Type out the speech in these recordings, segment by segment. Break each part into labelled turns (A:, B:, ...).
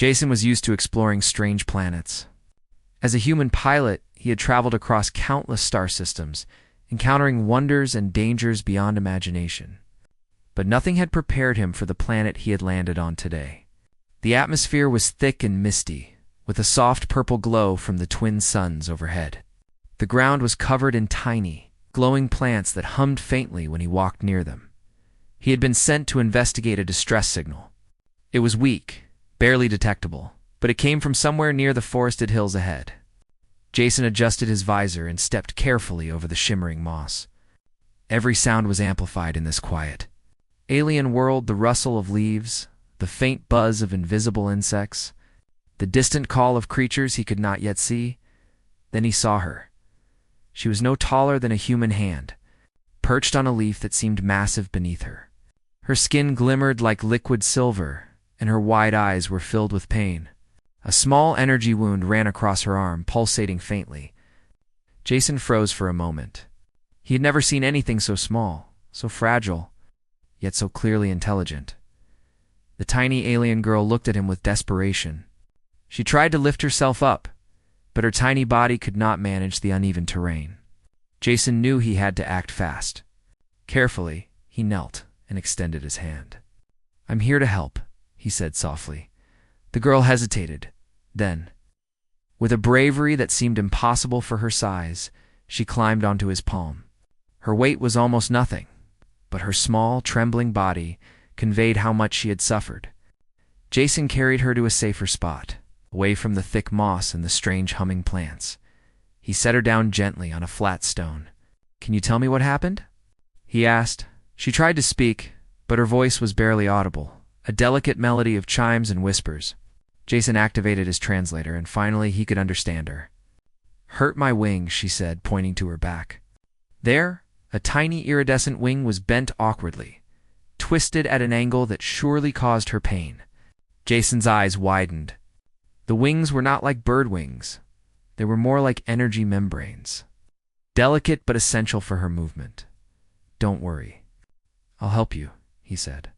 A: Jason was used to exploring strange planets. As a human pilot, he had traveled across countless star systems, encountering wonders and dangers beyond imagination. But nothing had prepared him for the planet he had landed on today. The atmosphere was thick and misty, with a soft purple glow from the twin suns overhead. The ground was covered in tiny, glowing plants that hummed faintly when he walked near them. He had been sent to investigate a distress signal. It was weak, barely detectable, but it came from somewhere near the forested hills ahead. Jason adjusted his visor and stepped carefully over the shimmering moss. Every sound was amplified in this quiet. Alien world, the rustle of leaves, the faint buzz of invisible insects, the distant call of creatures he could not yet see. Then he saw her. She was no taller than a human hand, perched on a leaf that seemed massive beneath her. Her skin glimmered like liquid silver, and her wide eyes were filled with pain. A small energy wound ran across her arm, pulsating faintly. Jason froze for a moment. He had never seen anything so small, so fragile, yet so clearly intelligent. The tiny alien girl looked at him with desperation. She tried to lift herself up, but her tiny body could not manage the uneven terrain. Jason knew he had to act fast. Carefully, he knelt and extended his hand. "I'm here to help," he said softly. The girl hesitated. Then, with a bravery that seemed impossible for her size, she climbed onto his palm. Her weight was almost nothing, but her small, trembling body conveyed how much she had suffered. Jason carried her to a safer spot, away from the thick moss and the strange humming plants. He set her down gently on a flat stone. "Can you tell me what happened?" he asked. She tried to speak, but her voice was barely audible, a delicate melody of chimes and whispers. Jason activated his translator, and finally he could understand her. "Hurt my wing," she said, pointing to her back. There, a tiny iridescent wing was bent awkwardly, twisted at an angle that surely caused her pain. Jason's eyes widened. The wings were not like bird wings. They were more like energy membranes, delicate but essential for her movement. "Don't worry. I'll help you," he said.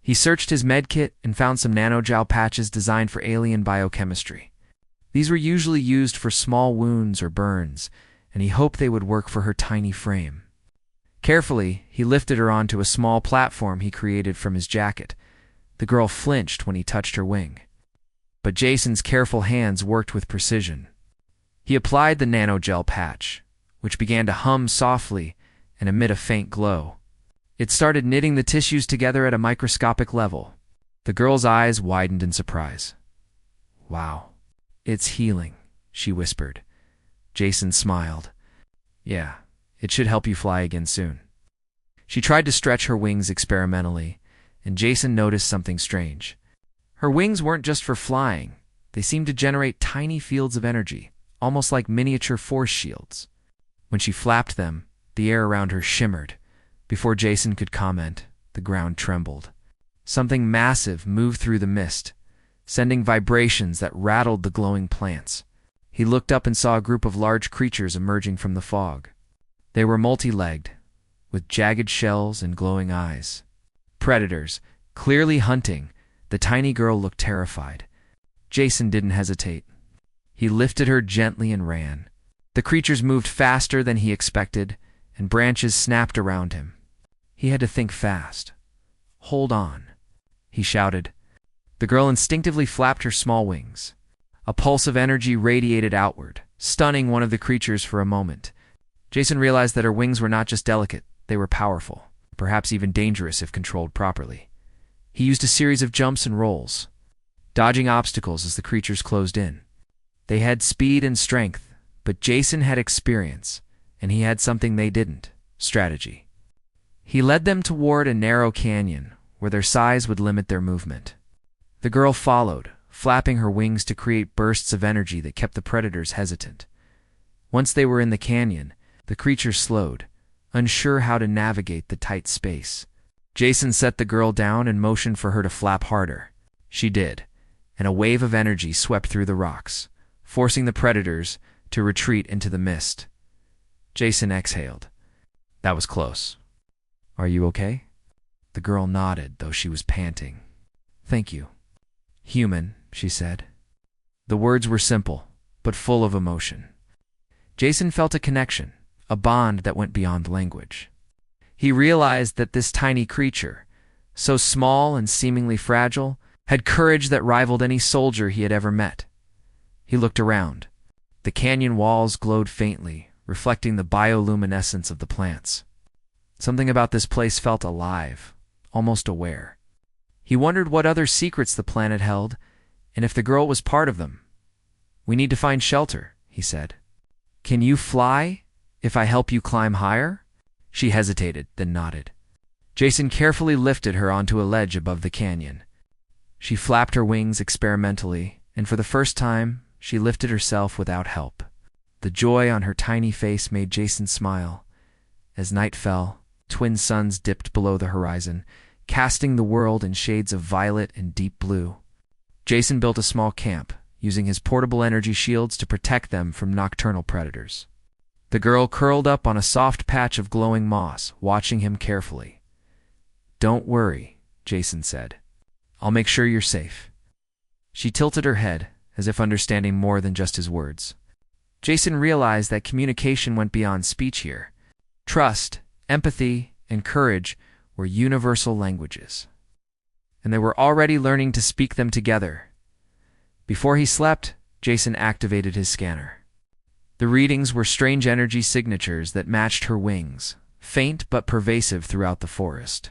A: He searched his medkit and found some nanogel patches designed for alien biochemistry. These were usually used for small wounds or burns, and he hoped they would work for her tiny frame. Carefully, he lifted her onto a small platform he created from his jacket. The girl flinched when he touched her wing, but Jason's careful hands worked with precision. He applied the nanogel patch, which began to hum softly and emit a faint glow. It started knitting the tissues together at a microscopic level. The girl's eyes widened in surprise. "Wow, it's healing," she whispered. Jason smiled. "Yeah, it should help you fly again soon." She tried to stretch her wings experimentally, and Jason noticed something strange. Her wings weren't just for flying. They seemed to generate tiny fields of energy, almost like miniature force shields. When she flapped them, the air around her shimmered. Before Jason could comment, the ground trembled. Something massive moved through the mist, sending vibrations that rattled the glowing plants. He looked up and saw a group of large creatures emerging from the fog. They were multi-legged, with jagged shells and glowing eyes. Predators, clearly hunting. The tiny girl looked terrified. Jason didn't hesitate. He lifted her gently and ran. The creatures moved faster than he expected, and branches snapped around him. He had to think fast. "Hold on," he shouted. The girl instinctively flapped her small wings. A pulse of energy radiated outward, stunning one of the creatures for a moment. Jason realized that her wings were not just delicate, they were powerful, perhaps even dangerous if controlled properly. He used a series of jumps and rolls, dodging obstacles as the creatures closed in. They had speed and strength, but Jason had experience, and he had something they didn't: strategy. He led them toward a narrow canyon where their size would limit their movement. The girl followed, flapping her wings to create bursts of energy that kept the predators hesitant. Once they were in the canyon, the creatures slowed, unsure how to navigate the tight space. Jason set the girl down and motioned for her to flap harder. She did, and a wave of energy swept through the rocks, forcing the predators to retreat into the mist. Jason exhaled. "That was close. Are you okay?" The girl nodded, though she was panting. "Thank you." Human, she said. The words were simple, but full of emotion. Jason felt a connection, a bond that went beyond language. He realized that this tiny creature, so small and seemingly fragile, had courage that rivaled any soldier he had ever met. He looked around. The canyon walls glowed faintly, reflecting the bioluminescence of the plants. Something about this place felt alive, almost aware. He wondered what other secrets the planet held, and if the girl was part of them. "We need to find shelter," he said. "Can you fly if I help you climb higher?" She hesitated, then nodded. Jason carefully lifted her onto a ledge above the canyon. She flapped her wings experimentally, and for the first time, she lifted herself without help. The joy on her tiny face made Jason smile. As night fell, twin suns dipped below the horizon, casting the world in shades of violet and deep blue. Jason built a small camp, using his portable energy shields to protect them from nocturnal predators. The girl curled up on a soft patch of glowing moss, watching him carefully. "Don't worry," Jason said. "I'll make sure you're safe." She tilted her head, as if understanding more than just his words. Jason realized that communication went beyond speech here. Trust, empathy, and courage were universal languages. And they were already learning to speak them together. Before he slept, Jason activated his scanner. The readings were strange energy signatures that matched her wings, faint but pervasive throughout the forest.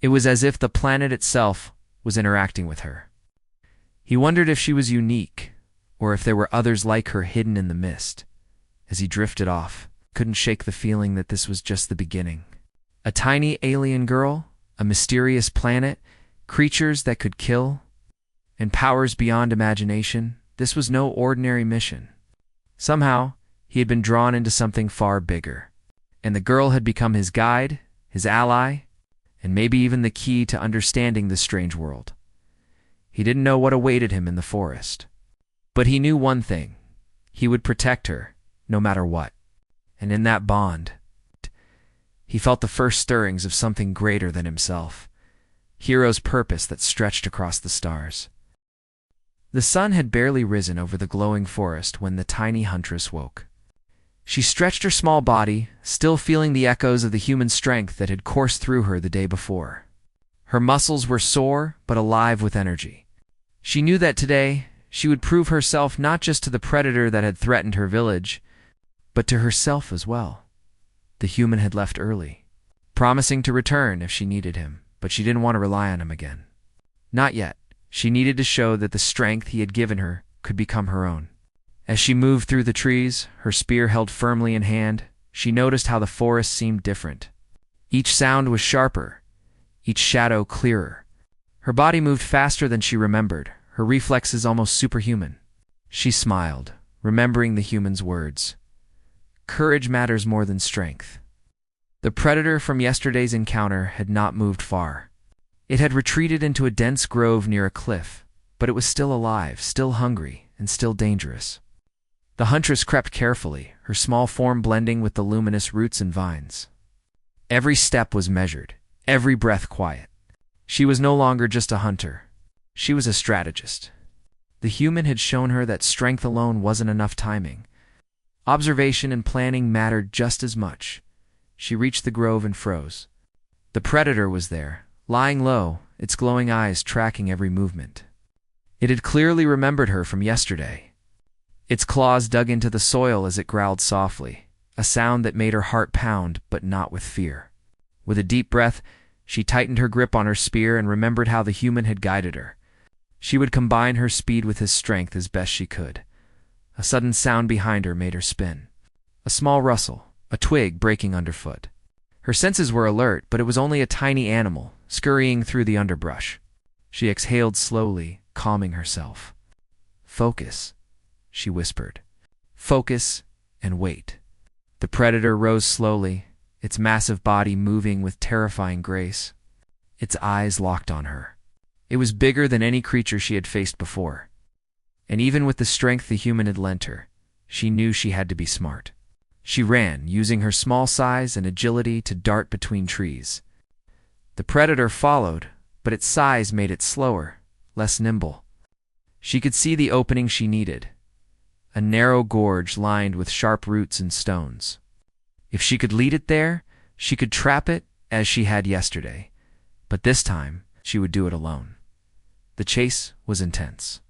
A: It was as if the planet itself was interacting with her. He wondered if she was unique, or if there were others like her hidden in the mist. As he drifted off, couldn't shake the feeling that this was just the beginning. A tiny alien girl, a mysterious planet, creatures that could kill, and powers beyond imagination. This was no ordinary mission. Somehow, he had been drawn into something far bigger, and the girl had become his guide, his ally, and maybe even the key to understanding this strange world. He didn't know what awaited him in the forest, but he knew one thing: he would protect her, no matter what. And in that bond, he felt the first stirrings of something greater than himself, hero's purpose that stretched across the stars. The sun had barely risen over the glowing forest when the tiny huntress woke. She stretched her small body, still feeling the echoes of the human strength that had coursed through her the day before. Her muscles were sore, but alive with energy. She knew that today, she would prove herself not just to the predator that had threatened her village, but to herself as well. The human had left early, promising to return if she needed him, but she didn't want to rely on him again. Not yet. She needed to show that the strength he had given her could become her own. As she moved through the trees, her spear held firmly in hand, she noticed how the forest seemed different. Each sound was sharper, each shadow clearer. Her body moved faster than she remembered, her reflexes almost superhuman. She smiled, remembering the human's words. Courage matters more than strength. The predator from yesterday's encounter had not moved far. It had retreated into a dense grove near a cliff, but it was still alive, still hungry, and still dangerous. The huntress crept carefully, her small form blending with the luminous roots and vines. Every step was measured, every breath quiet. She was no longer just a hunter. She was a strategist. The human had shown her that strength alone wasn't enough timing. Observation and planning mattered just as much. She reached the grove and froze. The predator was there, lying low, its glowing eyes tracking every movement. It had clearly remembered her from yesterday. Its claws dug into the soil as it growled softly, a sound that made her heart pound, but not with fear. With a deep breath, she tightened her grip on her spear and remembered how the human had guided her. She would combine her speed with his strength as best she could. A sudden sound behind her made her spin. A small rustle, a twig breaking underfoot. Her senses were alert, but it was only a tiny animal, scurrying through the underbrush. She exhaled slowly, calming herself. "Focus," she whispered. "Focus and wait." The predator rose slowly, its massive body moving with terrifying grace. Its eyes locked on her. It was bigger than any creature she had faced before. And even with the strength the human had lent her, she knew she had to be smart. She ran, using her small size and agility to dart between trees. The predator followed, but its size made it slower, less nimble. She could see the opening she needed, a narrow gorge lined with sharp roots and stones. If she could lead it there, she could trap it as she had yesterday, but this time she would do it alone. The chase was intense.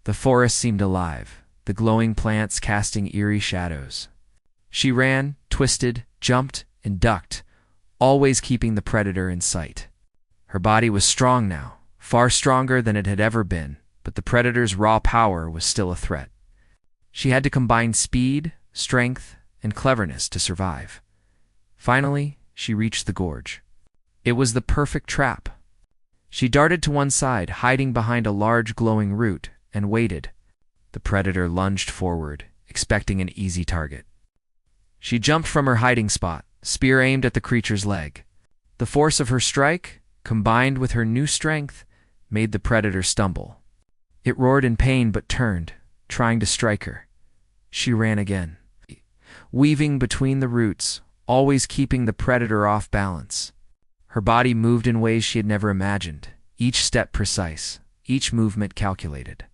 A: The forest seemed alive, the glowing plants casting eerie shadows. She ran, twisted, jumped, and ducked, always keeping the predator in sight. Her body was strong now, far stronger than it had ever been, but the predator's raw power was still a threat. She had to combine speed, strength, and cleverness to survive. Finally, she reached the gorge. It was the perfect trap. She darted to one side, hiding behind a large glowing root, and waited. The predator lunged forward, expecting an easy target. She jumped from her hiding spot, spear aimed at the creature's leg. The force of her strike, combined with her new strength, made the predator stumble. It roared in pain but turned, trying to strike her. She ran again, weaving between the roots, always keeping the predator off balance. Her body moved in ways she had never imagined, each step precise, each movement calculated.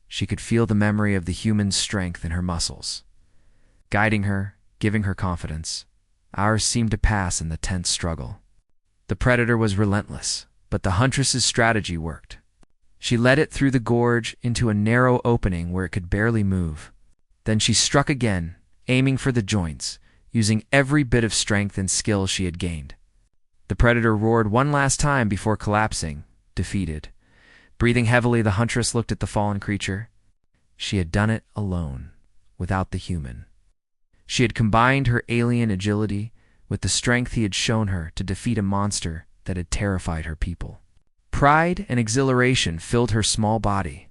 A: She could feel the memory of the human's strength in her muscles, guiding her, giving her confidence. Hours seemed to pass in the tense struggle. The predator was relentless, but the huntress's strategy worked. She led it through the gorge into a narrow opening where it could barely move. Then she struck again, aiming for the joints, using every bit of strength and skill she had gained. The predator roared one last time before collapsing, defeated. Breathing heavily, the huntress looked at the fallen creature. She had done it alone, without the human. She had combined her alien agility with the strength he had shown her to defeat a monster that had terrified her people. Pride and exhilaration filled her small body.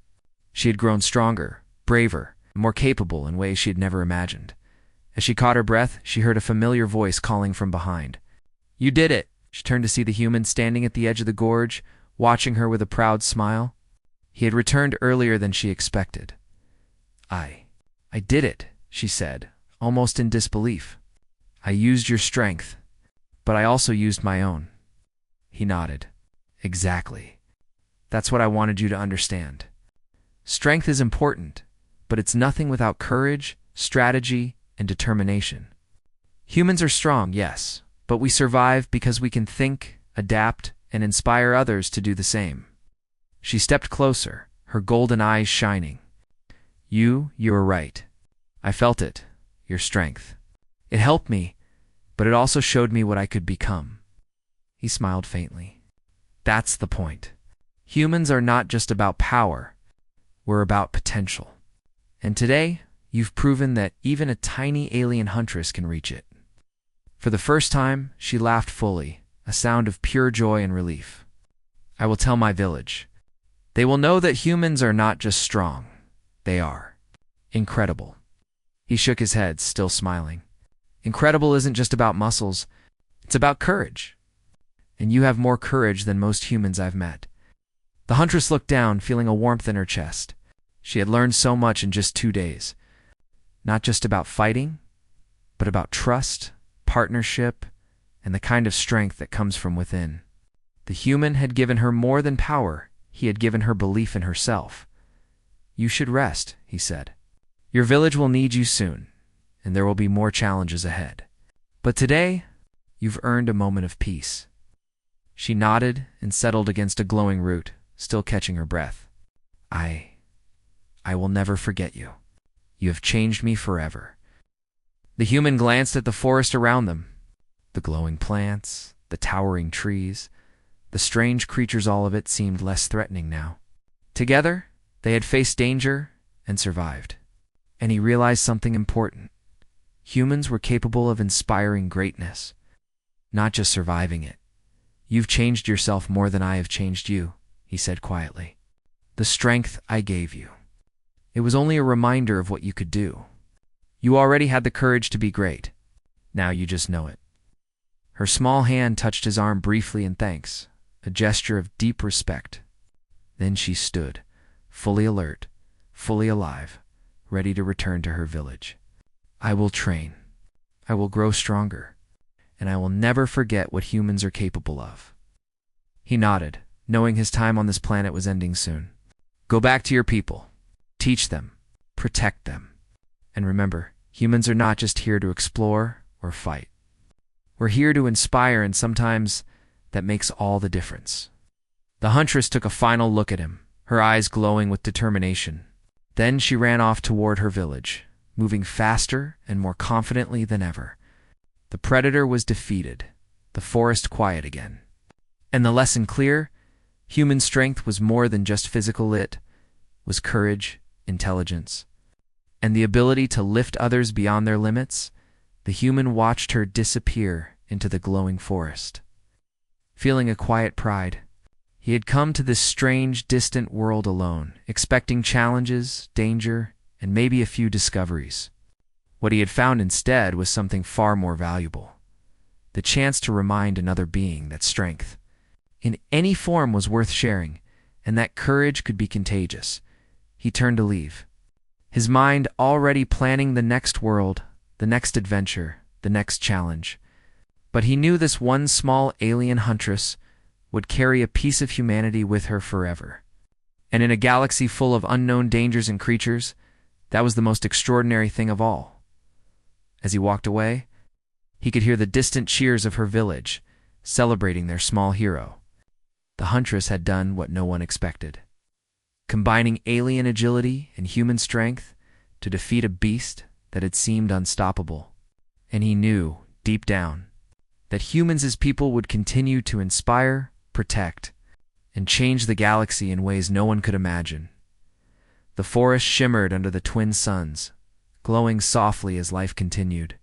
A: She had grown stronger, braver, more capable in ways she had never imagined. As she caught her breath, she heard a familiar voice calling from behind. "You did it!" She turned to see the human standing at the edge of the gorge, watching her with a proud smile. He had returned earlier than she expected. I did it," she said, almost in disbelief. "I used your strength, but I also used my own." He nodded. "Exactly. That's what I wanted you to understand. Strength is important, but it's nothing without courage, strategy, and determination. Humans are strong, yes, but we survive because we can think, adapt, and inspire others to do the same." She stepped closer, her golden eyes shining. You were right. I felt it, your strength. It helped me, but it also showed me what I could become." He smiled faintly. "That's the point. Humans are not just about power. We're about potential. And today, you've proven that even a tiny alien huntress can reach it." For the first time, she laughed fully, a sound of pure joy and relief. "I will tell my village. They will know that humans are not just strong. They are incredible." He shook his head, still smiling. "Incredible isn't just about muscles. It's about courage. And you have more courage than most humans I've met." The huntress looked down, feeling a warmth in her chest. She had learned so much in just 2 days. Not just about fighting, but about trust, partnership, and the kind of strength that comes from within. The human had given her more than power. He had given her belief in herself. "You should rest," he said. "Your village will need you soon, and there will be more challenges ahead. But today, you've earned a moment of peace." She nodded and settled against a glowing root, still catching her breath. I will never forget you. You have changed me forever." The human glanced at the forest around them. The glowing plants, the towering trees, the strange creatures, all of it seemed less threatening now. Together, they had faced danger and survived. And he realized something important. Humans were capable of inspiring greatness, not just surviving it. "You've changed yourself more than I have changed you," he said quietly. "The strength I gave you. It was only a reminder of what you could do. You already had the courage to be great. Now you just know it." Her small hand touched his arm briefly in thanks, a gesture of deep respect. Then she stood, fully alert, fully alive, ready to return to her village. "I will train. I will grow stronger. And I will never forget what humans are capable of." He nodded, knowing his time on this planet was ending soon. Go back to your people. Teach them. Protect them. And remember, humans are not just here to explore or fight. We're here to inspire, and sometimes that makes all the difference. The huntress took a final look at him, her eyes glowing with determination. Then she ran off toward her village, moving faster and more confidently than ever. The predator was defeated, the forest quiet again. And the lesson clear: human strength was more than just physical, it was courage, intelligence, and the ability to lift others beyond their limits. The human watched her disappear into the glowing forest. Feeling a quiet pride, he had come to this strange, distant world alone, expecting challenges, danger, and maybe a few discoveries. What he had found instead was something far more valuable: the chance to remind another being that strength, in any form, was worth sharing, and that courage could be contagious. He turned to leave, his mind already planning the next world, the next adventure, the next challenge. But he knew this one small alien huntress would carry a piece of humanity with her forever. And in a galaxy full of unknown dangers and creatures, that was the most extraordinary thing of all. As he walked away, he could hear the distant cheers of her village, celebrating their small hero. The huntress had done what no one expected, combining alien agility and human strength to defeat a beast that had seemed unstoppable. And he knew, deep down, that humans as people would continue to inspire, protect, and change the galaxy in ways no one could imagine. The forest shimmered under the twin suns, glowing softly as life continued.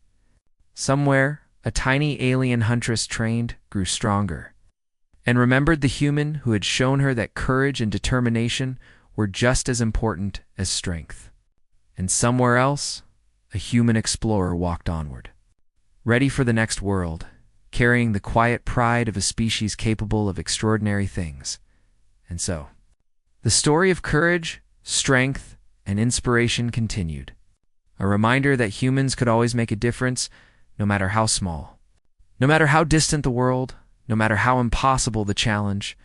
A: Somewhere, a tiny alien huntress trained, grew stronger, and remembered the human who had shown her that courage and determination were just as important as strength. And somewhere else, a human explorer walked onward, ready for the next world, carrying the quiet pride of a species capable of extraordinary things. And so, the story of courage, strength, and inspiration continued, a reminder that humans could always make a difference, no matter how small. No matter how distant the world, no matter how impossible the challenge,